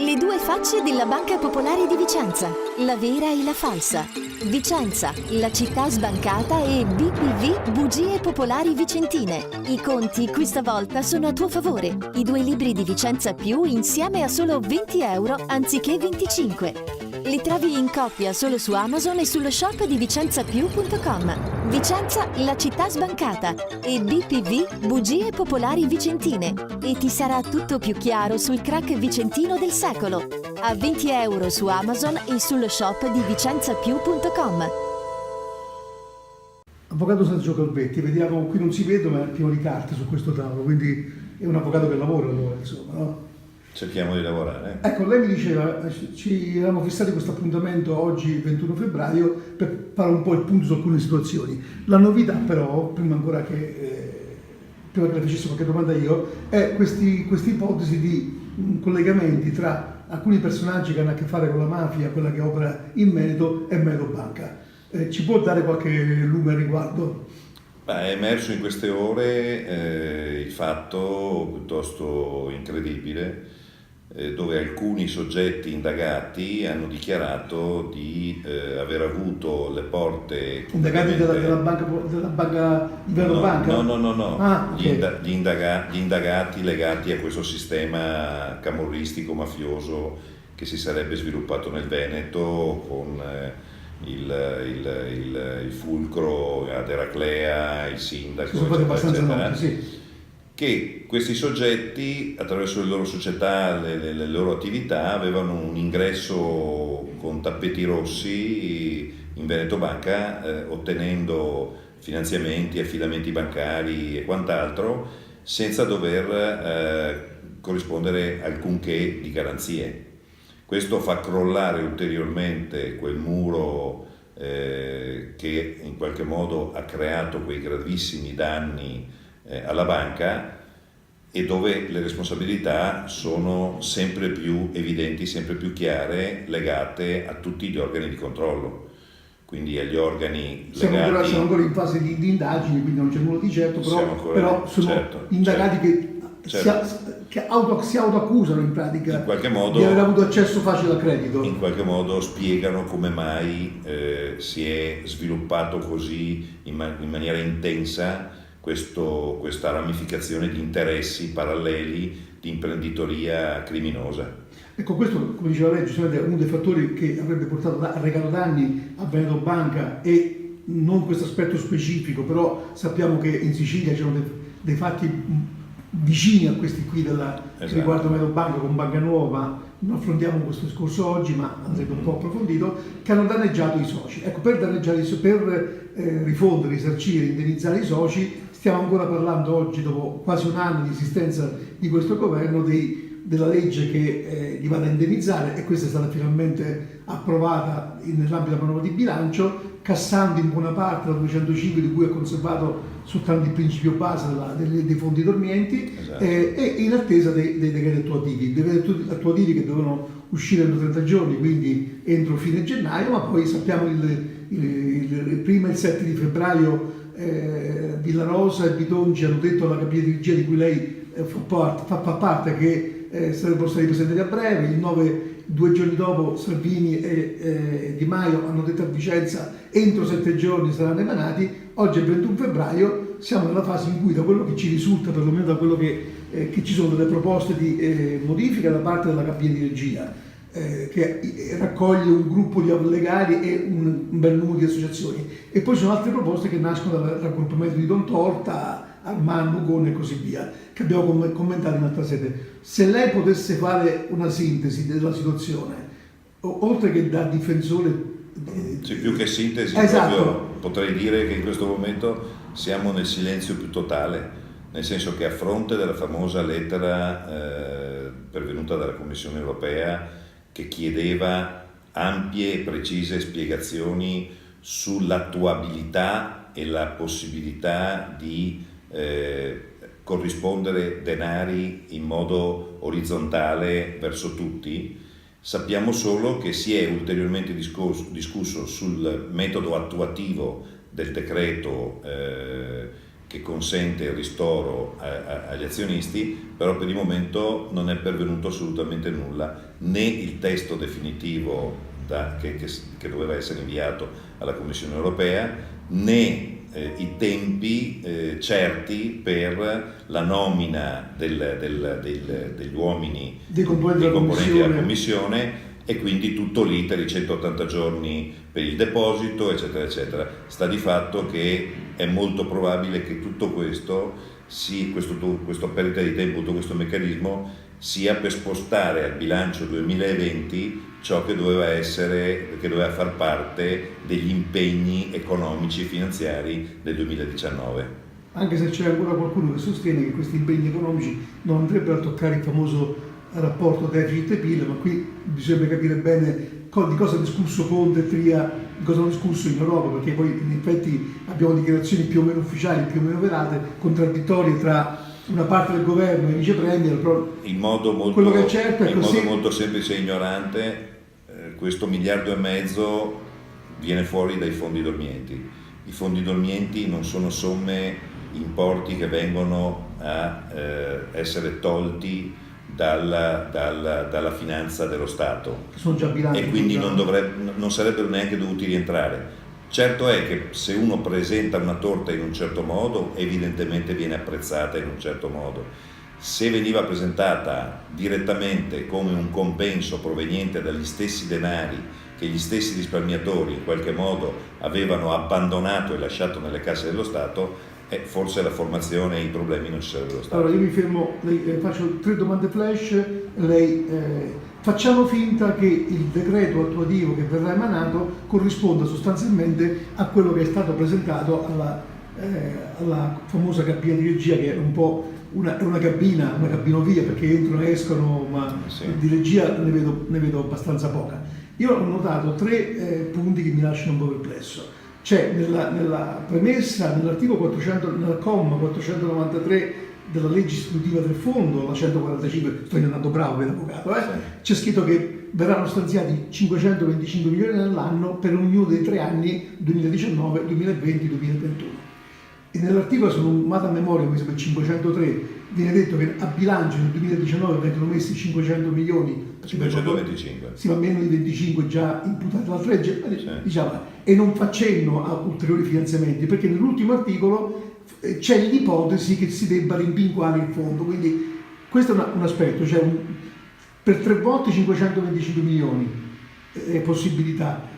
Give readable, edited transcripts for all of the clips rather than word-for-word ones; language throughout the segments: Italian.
Le due facce della Banca Popolare di Vicenza, la vera e la falsa. Vicenza, la città sbancata e BPV, bugie popolari vicentine. I conti questa volta sono a tuo favore. I 2 libri di Vicenza Più insieme a solo 20 euro anziché 25. Li trovi in coppia solo su Amazon e sullo shop di vicenzapiù.com. Vicenza, la città sbancata e BPV, bugie popolari vicentine. E ti sarà tutto più chiaro sul crack vicentino del secolo. A 20 euro su Amazon e sullo shop di vicenzapiù.com. Avvocato Sergio Calvetti, vediamo, qui non si vede ma è pieno di carte su questo tavolo, quindi è un avvocato che lavora allora, insomma, no? Cerchiamo di lavorare. Ecco, lei mi diceva, ci eravamo fissati questo appuntamento oggi, 21 febbraio, per fare un po' il punto su alcune situazioni. La novità però, prima ancora prima che le facessi qualche domanda io, è questa ipotesi di collegamenti tra alcuni personaggi che hanno a che fare con la mafia, quella che opera in Veneto, e Veneto Banca. Ci può dare qualche lume al riguardo? È emerso in queste ore il fatto piuttosto incredibile dove alcuni soggetti indagati hanno dichiarato di aver avuto le porte indagati della banca di Veneto Banca? No. Ah, okay. Gli indagati legati a questo sistema camorristico mafioso che si sarebbe sviluppato nel Veneto con il fulcro ad Eraclea, il sindaco, eccetera, sì. Che questi soggetti attraverso le loro società, le loro attività avevano un ingresso con tappeti rossi in Veneto Banca, ottenendo finanziamenti, affidamenti bancari e quant'altro senza dover corrispondere alcunché di garanzie. Questo fa crollare ulteriormente quel muro che in qualche modo ha creato quei gravissimi danni alla banca e dove le responsabilità sono sempre più evidenti, sempre più chiare, legate a tutti gli organi di controllo, quindi agli organi legati... Siamo ancora in fase di indagini, quindi non c'è nulla di certo, però sono indagati che si autoaccusano in pratica in qualche modo, di aver avuto accesso facile al credito. In qualche modo spiegano come mai si è sviluppato così in maniera intensa questa ramificazione di interessi paralleli di imprenditoria criminosa. Ecco, questo, come diceva lei, giustamente è uno dei fattori che avrebbe portato a regalare danni a Veneto Banca, e non questo aspetto specifico, però sappiamo che in Sicilia c'erano dei fatti vicini a questi qui che riguardano Veneto Banca con Banca Nuova. Non affrontiamo questo discorso oggi, ma andrebbe un po' approfondito, che hanno danneggiato i soci. Ecco, per rifondere, risarcire, indennizzare i soci, stiamo ancora parlando oggi, dopo quasi un anno di esistenza di questo governo, della legge che li vada a indennizzare, e questa è stata finalmente approvata nell'ambito della manovra di bilancio, cassando in buona parte la 205, di cui ha conservato soltanto il principio base dei fondi dormienti. Esatto. E in attesa dei decreti attuativi che dovevano uscire entro 30 giorni, quindi entro fine gennaio, ma poi sappiamo prima il 7 di febbraio Villarosa e Bitonci hanno detto alla cabina di regia di cui lei fa parte che sarebbero stati presentati a breve. Il 9, 2 giorni dopo, Salvini e Di Maio hanno detto a Vicenza entro 7 giorni saranno emanati. Oggi è il 21 febbraio, siamo nella fase in cui, da quello che ci risulta, perlomeno da quello che ci sono delle proposte di modifica da parte della cabina di regia, che raccoglie un gruppo di legali e un bel numero di associazioni, e poi ci sono altre proposte che nascono dal raggruppamento di Don Torta, Armando, Ugone e così via, che abbiamo commentato in altra sede. Se lei potesse fare una sintesi della situazione, oltre che da difensore, più che sintesi, esatto, proprio potrei dire che in questo momento siamo nel silenzio più totale, nel senso che a fronte della famosa lettera pervenuta dalla Commissione europea che chiedeva ampie e precise spiegazioni sull'attuabilità e la possibilità di corrispondere denari in modo orizzontale verso tutti, sappiamo solo che si è ulteriormente discusso sul metodo attuativo del decreto che consente il ristoro agli azionisti, però per il momento non è pervenuto assolutamente nulla, né il testo definitivo che doveva essere inviato alla Commissione europea, né i tempi certi per la nomina degli uomini, dei componenti della Commissione, e quindi tutto l'iter, i 180 giorni per il deposito, eccetera, eccetera. Sta di fatto che è molto probabile che tutto questo, questa perdita di tempo, tutto questo meccanismo, sia per spostare al bilancio 2020 ciò che doveva far parte degli impegni economici e finanziari del 2019. Anche se c'è ancora qualcuno che sostiene che questi impegni economici non andrebbero a toccare il famoso rapporto deficit e PIL, ma qui bisogna capire bene di cosa ha discusso Conte e Tria, di cosa hanno discusso in Europa, perché poi in effetti abbiamo dichiarazioni più o meno ufficiali, più o meno velate, contraddittorie tra una parte del governo e i vice premier, però in modo molto, quello che è certo è modo molto semplice e ignorante, questo 1,5 miliardi viene fuori dai fondi dormienti. I fondi dormienti non sono somme, importi che vengono a essere tolti dalla finanza dello Stato, sono già bilanci, e quindi non sarebbero neanche dovuti rientrare. Certo è che se uno presenta una torta in un certo modo, evidentemente viene apprezzata in un certo modo. Se veniva presentata direttamente come un compenso proveniente dagli stessi denari che gli stessi risparmiatori in qualche modo avevano abbandonato e lasciato nelle casse dello Stato, forse la formazione e i problemi non ci sarebbero stati. Allora io mi fermo, faccio 3 domande flash, facciamo finta che il decreto attuativo che verrà emanato corrisponda sostanzialmente a quello che è stato presentato alla famosa cabina di regia, che è un po' una cabinovia, perché entrano e escono, ma sì, di regia ne vedo abbastanza poca. Io ho notato 3 punti che mi lasciano un po' perplesso. C'è nella premessa, nel comma 493 della legge istitutiva del fondo, la 145, sto andando bravo per l'avvocato, sì, c'è scritto che verranno stanziati 525 milioni all'anno per ognuno dei 3 anni 2019, 2020, 2021. E nell'articolo, sono mata a memoria, mi sembra 503, viene detto che a bilancio nel 2019 vengono messi 500 milioni, 525, sì, ma meno di 25 già imputati dall'altra legge, sì, diciamo, e non fa cenno a ulteriori finanziamenti, perché nell'ultimo articolo c'è l'ipotesi che si debba rimpinguare il fondo, quindi questo è un aspetto, cioè per 3 volte 525 milioni possibilità,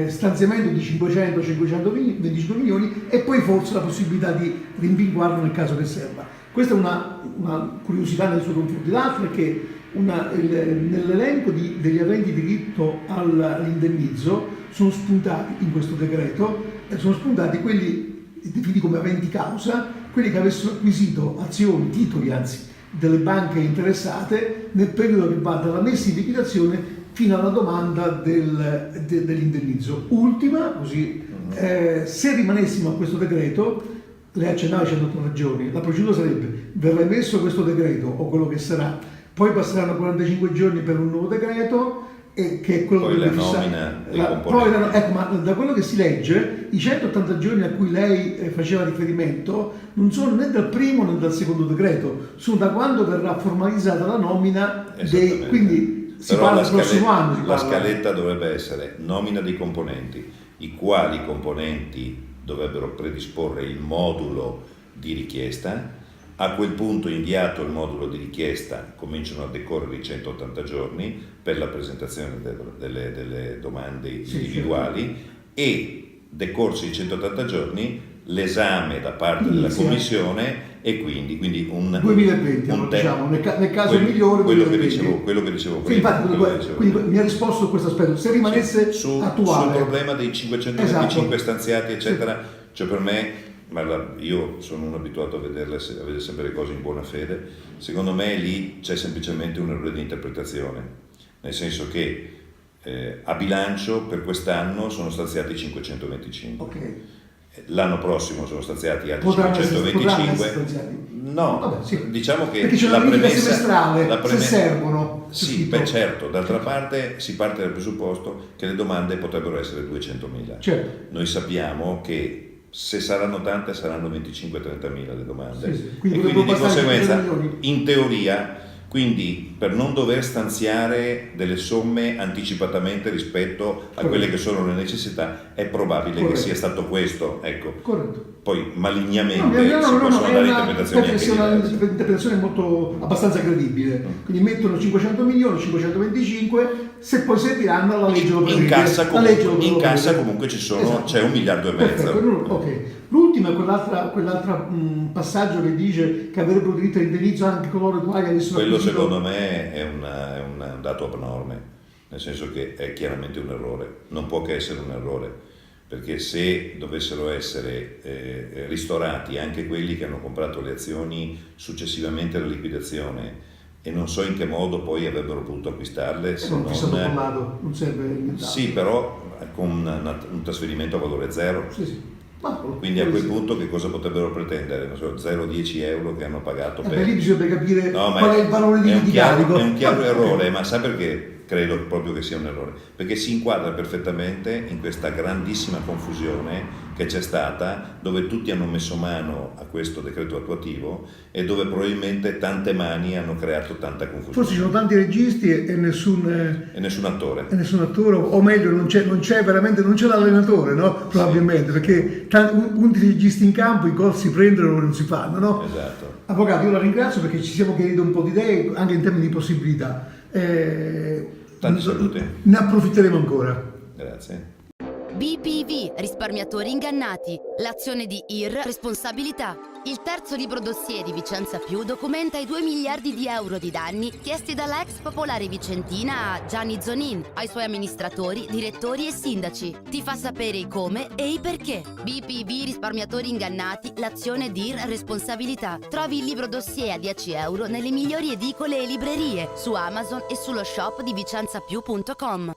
stanziamento di 525 milioni e poi forse la possibilità di rimpinguarlo nel caso che serva. Questa è una curiosità nei suoi confronti. L'altro è che nell'elenco degli aventi diritto all'indennizzo sono spuntati in questo decreto, sono spuntati quelli definiti come aventi causa, quelli che avessero acquisito azioni, titoli anzi, delle banche interessate nel periodo che va dalla messa in liquidazione fino alla domanda dell'indennizzo. Ultima, così, se rimanessimo a questo decreto, lei accennava 180 giorni, la procedura sarebbe: verrà emesso questo decreto o quello che sarà, poi passeranno 45 giorni per un nuovo decreto, che è quello poi che la deve nomina dei poi componenti. ecco, ma da quello che si legge, i 180 giorni a cui lei faceva riferimento non sono né dal primo né dal secondo decreto, sono da quando verrà formalizzata la nomina quindi si però parla del prossimo anno. La scaletta dovrebbe essere nomina dei componenti, i quali componenti dovrebbero predisporre il modulo di richiesta. A quel punto, inviato il modulo di richiesta, cominciano a decorrere i 180 giorni per la presentazione delle domande individuali, e decorsi i 180 giorni l'esame da parte della Commissione, e quindi un 2020, diciamo, nel caso migliore quello che 2020. dicevo Sì, prima. infatti, quindi mi ha risposto a questo aspetto, se rimanesse attuale. Sul problema dei 525 stanziati, eccetera, cioè per me, io sono uno abituato a vedere sempre le cose in buona fede, secondo me lì c'è semplicemente un errore di interpretazione, nel senso che a bilancio per quest'anno sono stanziati 525. Okay. L'anno prossimo sono stanziati altri Potranno 525. essere stanziati. No, Vabbè, sì. diciamo che perché c'è la premessa semestrale, se servono. Sì, beh, certo, d'altra parte si parte dal presupposto che le domande potrebbero essere 200.000. Certo. Noi sappiamo che se saranno tante saranno 25-30 mila le domande. Sì. E Quindi quindi di potrebbero passare conseguenza, 30 milioni. in teoria, quindi per non dover stanziare delle somme anticipatamente rispetto a quelle che sono le necessità, è probabile che sia stato questo, ecco. Corretto. Poi malignamente si possono dare interpretazioni anche è una diverse. interpretazione molto abbastanza credibile. Quindi mettono 500 milioni, 525, se poi serviranno la legge lo prevede. In cassa La legge lo comunque, prevede. c'è 1,5 miliardi. Perfetto, ok. L'ultimo è quell'altro passaggio che dice che avrebbero diritto all'indennizzo anche coloro i quali avessero Quello acquisito- secondo me è un dato abnorme, nel senso che è chiaramente un errore, non può che essere un errore, perché se dovessero essere ristorati anche quelli che hanno comprato le azioni successivamente alla liquidazione e non so in che modo poi avrebbero potuto acquistarle se non fissato non... collato, non serve inventato. Sì, però con un trasferimento a valore zero. Sì. Quindi a quel punto che cosa potrebbero pretendere? Non so, 0,10 euro che hanno pagato per... Lì bisogna capire No, ma qual è il valore di carico. È un chiaro errore, ma sa perché credo proprio che sia un errore? Perché si inquadra perfettamente in questa grandissima confusione che c'è stata, dove tutti hanno messo mano a questo decreto attuativo e dove probabilmente tante mani hanno creato tanta confusione. Forse ci sono tanti registi e nessun attore. E nessun attore, o meglio, non c'è l'allenatore, no? Probabilmente, perché 11 registi in campo, i gol si prendono o non si fanno, no? Esatto. Avvocato, io la ringrazio perché ci siamo chiariti un po' di idee, anche in termini di possibilità. Tanti saluti. Ne approfitteremo ancora. Grazie. BPV, risparmiatori ingannati, l'azione di IR responsabilità. Il terzo libro dossier di Vicenza Più documenta i 2 miliardi di euro di danni chiesti dalla ex Popolare Vicentina a Gianni Zonin, ai suoi amministratori, direttori e sindaci. Ti fa sapere i come e i perché. BPV, risparmiatori ingannati, l'azione di IR responsabilità. Trovi il libro dossier a 10 euro nelle migliori edicole e librerie, su Amazon e sullo shop di vicenzapiù.com.